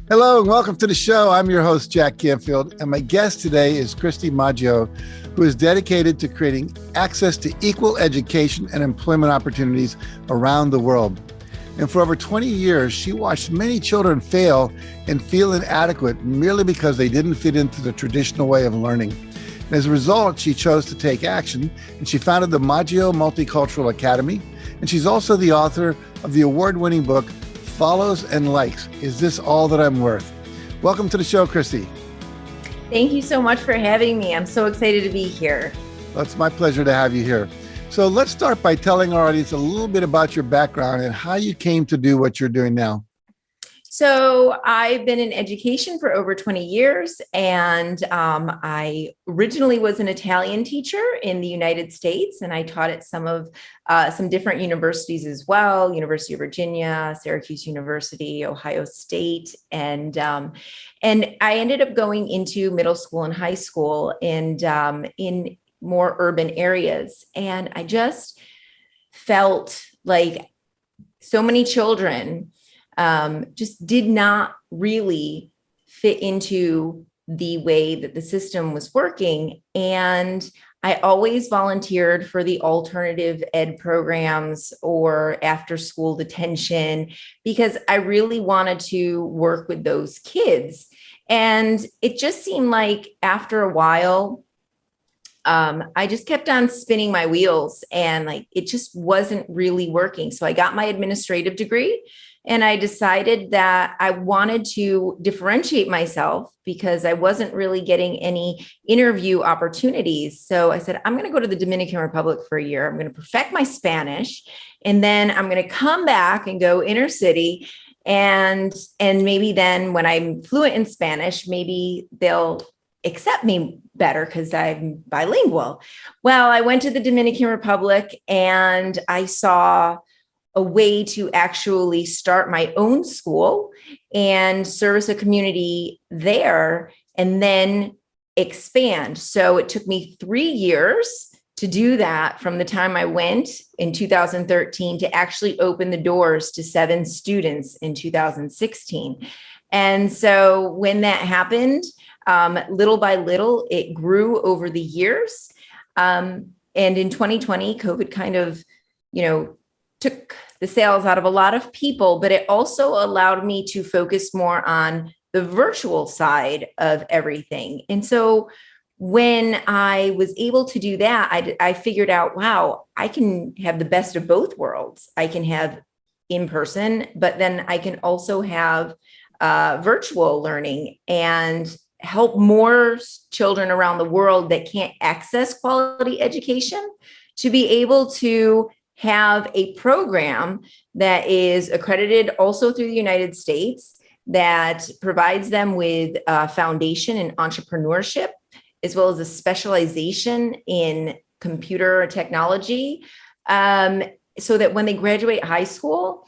Hello and welcome to the show. I'm your host, Jack Canfield, and my guest today is Christy Maggio, who is dedicated to creating access to equal education and employment opportunities around the world. And for over 20 years, she watched many children fail and feel inadequate merely because they didn't fit into the traditional way of learning. And as a result, she chose to take action, and she founded the Maggio Multicultural Academy. And she's also the author of the award-winning book, Follows and Likes. Is this all that I'm worth? Welcome to the show, Christy. Thank you so much for having me. I'm so excited to be here. Well, it's my pleasure to have you here. So let's start by telling our audience a little bit about your background and how you came to do what you're doing now. So I've been in education for over 20 years, and I originally was an Italian teacher in the United States, and I taught at some different universities as well, University of Virginia, Syracuse University, Ohio State, and I ended up going into middle school and high school and in more urban areas, and I just felt like so many children just did not really fit into the way that the system was working. And I always volunteered for the alternative ed programs or after school detention because I really wanted to work with those kids. And it just seemed like after a while, I just kept on spinning my wheels and like it just wasn't really working. So I got my administrative degree. And I decided that I wanted to differentiate myself because I wasn't really getting any interview opportunities. So I said, I'm going to go to the Dominican Republic for a year. I'm going to perfect my Spanish. And then I'm going to come back and go inner city. And maybe then when I'm fluent in Spanish, maybe they'll accept me better because I'm bilingual. Well, I went to the Dominican Republic and I saw a way to actually start my own school and service a community there and then expand. So it took me 3 years to do that from the time I went in 2013 to actually open the doors to 7 students in 2016. And so when that happened, little by little, it grew over the years. And in 2020, COVID kind of, took the sales out of a lot of people, but it also allowed me to focus more on the virtual side of everything. And so when I was able to do that, I figured out, wow, I can have the best of both worlds. I can have in person, but then I can also have virtual learning and help more children around the world that can't access quality education to be able to have a program that is accredited also through the United States that provides them with a foundation in entrepreneurship, as well as a specialization in computer technology, so that when they graduate high school,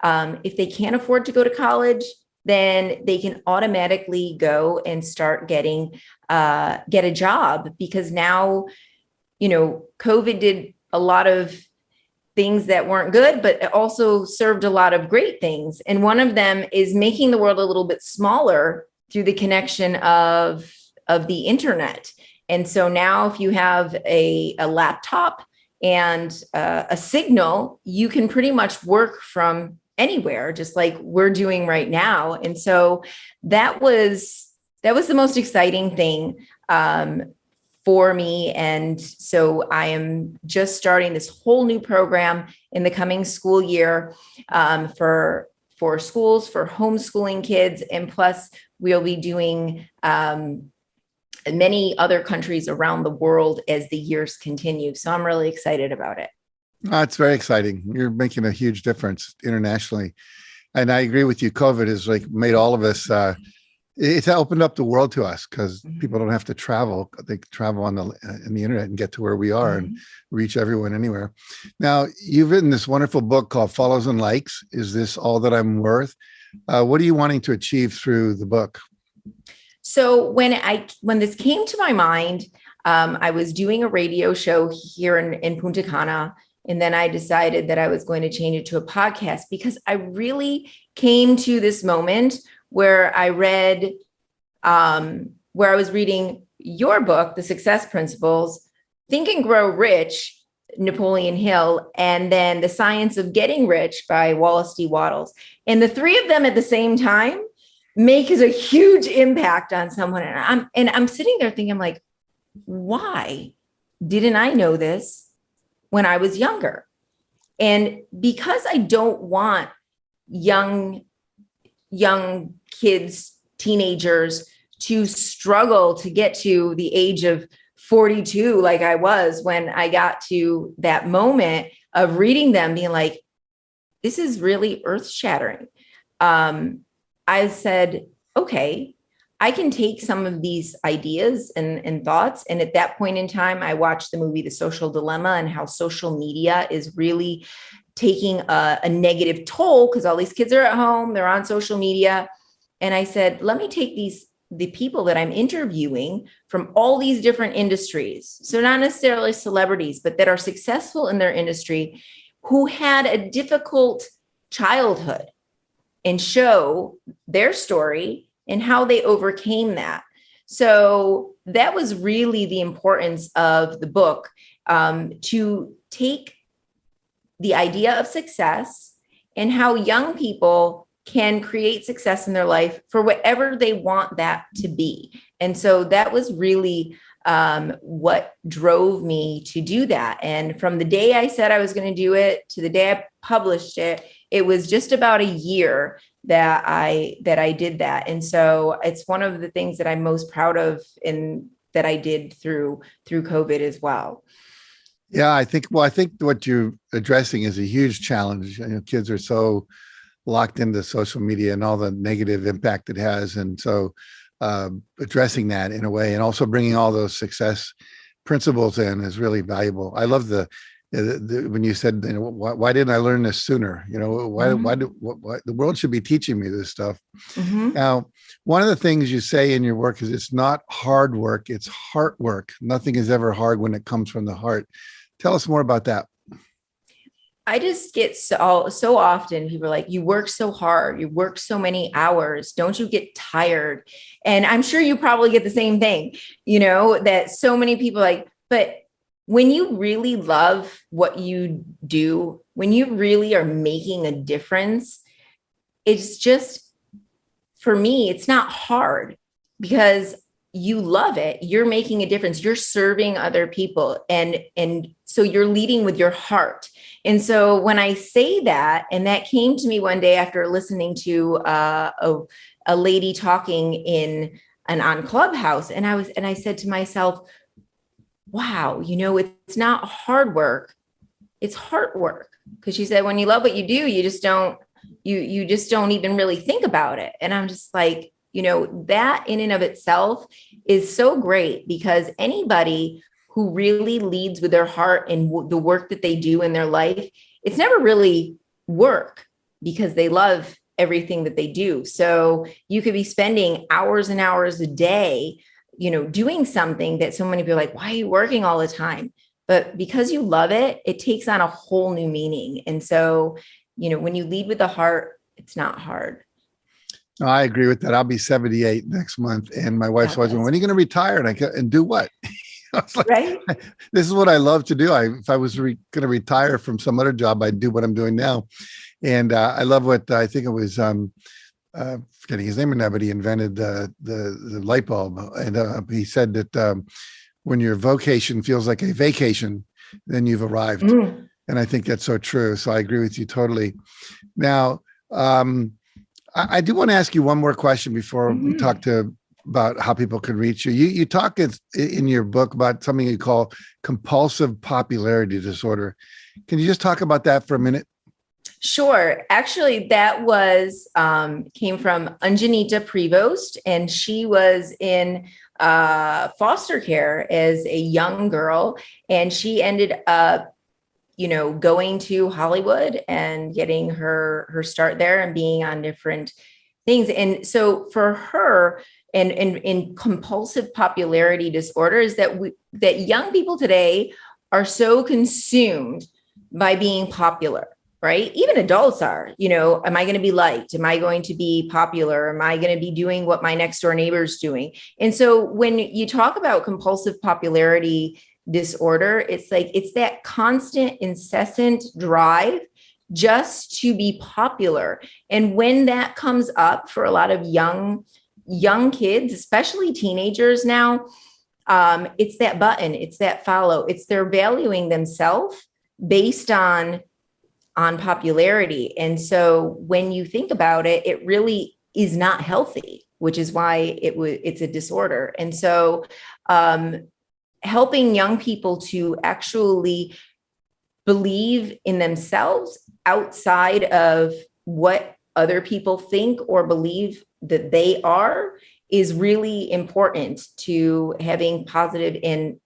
if they can't afford to go to college, then they can automatically go and start get a job because now, COVID did a lot of things that weren't good, but it also served a lot of great things. And one of them is making the world a little bit smaller through the connection of the internet. And so now if you have a laptop and a signal, you can pretty much work from anywhere, just like we're doing right now. And so that was the most exciting thing for me. And so I am just starting this whole new program in the coming school year for schools, for homeschooling kids. And plus we'll be doing many other countries around the world as the years continue. So I'm really excited about it. It's very exciting. You're making a huge difference internationally. And I agree with you. COVID has made all of us, it's opened up the world to us because people don't have to travel. They can travel in the internet and get to where we are and reach everyone anywhere. Now, you've written this wonderful book called Follows and Likes. Is this all that I'm worth? What are you wanting to achieve through the book? So when this came to my mind, I was doing a radio show here in Punta Cana. And then I decided that I was going to change it to a podcast because I really came to this moment where I read, where I was reading your book, The Success Principles, Think and Grow Rich, Napoleon Hill, and then The Science of Getting Rich by Wallace D. Wattles. And the three of them at the same time make a huge impact on someone. And I'm sitting there thinking, like, why didn't I know this when I was younger? And because I don't want young kids, teenagers to struggle to get to the age of 42, like I was when I got to that moment of reading them, being like, this is really earth shattering. I said, okay, I can take some of these ideas and thoughts. And at that point in time, I watched the movie The Social Dilemma and how social media is really taking a negative toll because all these kids are at home, they're on social media. And I said, let me take the people that I'm interviewing from all these different industries. So not necessarily celebrities, but that are successful in their industry, who had a difficult childhood, and show their story and how they overcame that. So that was really the importance of the book, to take the idea of success and how young people can create success in their life for whatever they want that to be. And so that was really what drove me to do that. And from the day I said I was going to do it to the day I published it, it was just about a year that I did that. And so it's one of the things that I'm most proud of and that I did through COVID as well. Yeah, I think what you're addressing is a huge challenge. You know, kids are so locked into social media and all the negative impact it has. And so addressing that in a way and also bringing all those success principles in is really valuable. I love the when you said, you know, why didn't I learn this sooner? You know, why the world should be teaching me this stuff. Mm-hmm. Now, one of the things you say in your work is it's not hard work, it's heart work. Nothing is ever hard when it comes from the heart. Tell us more about that. I just get so often people are like, you work so hard, you work so many hours, don't you get tired? And I'm sure you probably get the same thing, you know, that so many people like, but when you really love what you do, when you really are making a difference, it's just, for me, it's not hard because you love it. You're making a difference. You're serving other people. And so you're leading with your heart. And so when I say that, and that came to me one day after listening to a lady talking on Clubhouse, and I said to myself, wow, you know, it's not hard work, it's heart work. Because she said, when you love what you do, you just don't even really think about it. And I'm just like, you know, that in and of itself is so great, because anybody who really leads with their heart and the work that they do in their life, it's never really work because they love everything that they do. So you could be spending hours and hours a day, you know, doing something that so many people are like, why are you working all the time? But because you love it, it takes on a whole new meaning. And so, you know, when you lead with the heart, it's not hard. No, I agree with that. I'll be 78 next month. And my wife's always going, when are you going to retire? And do what? I was like, right? This is what I love to do. If I was going to retire from some other job, I'd do what I'm doing now. And I love what I think it was, forgetting his name or not, but he invented the light bulb. And he said that when your vocation feels like a vacation, then you've arrived. Mm. And I think that's so true. So I agree with you totally. Now, I do want to ask you one more question before we talk about how people can reach you. You talk in your book about something you call compulsive popularity disorder. Can you just talk about that for a minute? Sure. Actually, that was came from Anjanita Prevost, and she was in foster care as a young girl, and she ended up, you know, going to Hollywood and getting her start there and being on different things. And so for her, and in compulsive popularity disorder, is that young people today are so consumed by being popular. right? Even adults are, am I going to be liked? Am I going to be popular? Am I going to be doing what my next door neighbor's doing? And so when you talk about compulsive popularity disorder, it's that constant, incessant drive just to be popular. And when that comes up for a lot of young kids, especially teenagers now, it's that button, it's that follow, it's they're valuing themselves based on popularity. And so when you think about it, it really is not healthy, which is why it's a disorder. And so helping young people to actually believe in themselves outside of what other people think or believe that they are is really important to having positive and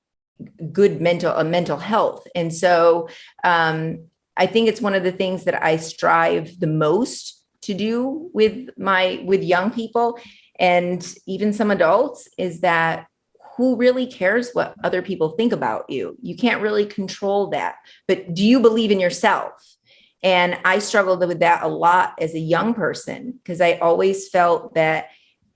good mental health. And so I think it's one of the things that I strive the most to do with young people and even some adults is that who really cares what other people think about you? You can't really control that, but do you believe in yourself? And I struggled with that a lot as a young person because I always felt that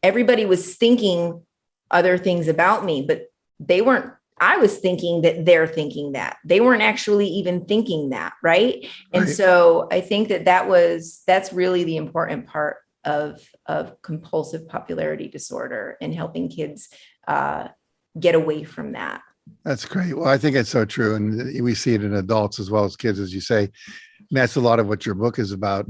everybody was thinking other things about me, but they weren't. I was thinking that they're thinking that. They weren't actually even thinking that, right? And so I think that's really the important part of compulsive popularity disorder and helping kids get away from that. That's great. Well, I think it's so true. And we see it in adults as well as kids, as you say. And that's a lot of what your book is about.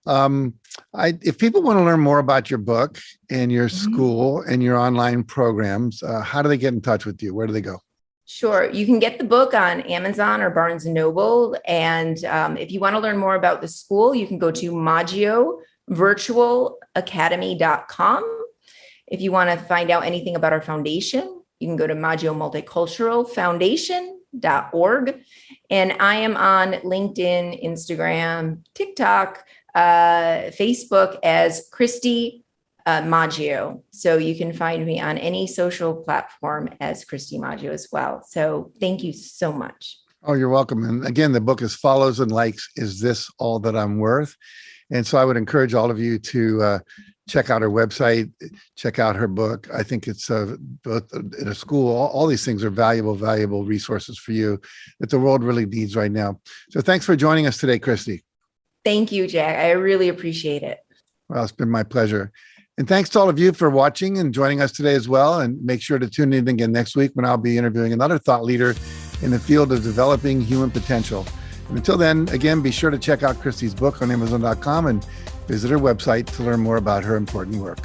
If people want to learn more about your book and your school and your online programs, how do they get in touch with you? Where do they go? Sure. You can get the book on Amazon or Barnes & Noble. And if you want to learn more about the school, you can go to maggiovirtualacademy.com. If you want to find out anything about our foundation, you can go to maggiomulticulturalfoundation.org. And I am on LinkedIn, Instagram, TikTok, Facebook as Christy Maggio. So you can find me on any social platform as Christy Maggio as well. So thank you so much. Oh, you're welcome. And again, the book is Follows and Likes, Is This All That I'm Worth? And so I would encourage all of you to check out her website, check out her book. I think it's both in a school, all these things are valuable resources for you that the world really needs right now. So thanks for joining us today, Christy. Thank you, Jack. I really appreciate it. Well, it's been my pleasure. And thanks to all of you for watching and joining us today as well. And make sure to tune in again next week when I'll be interviewing another thought leader in the field of developing human potential. And until then, again, be sure to check out Christy's book on Amazon.com and visit her website to learn more about her important work.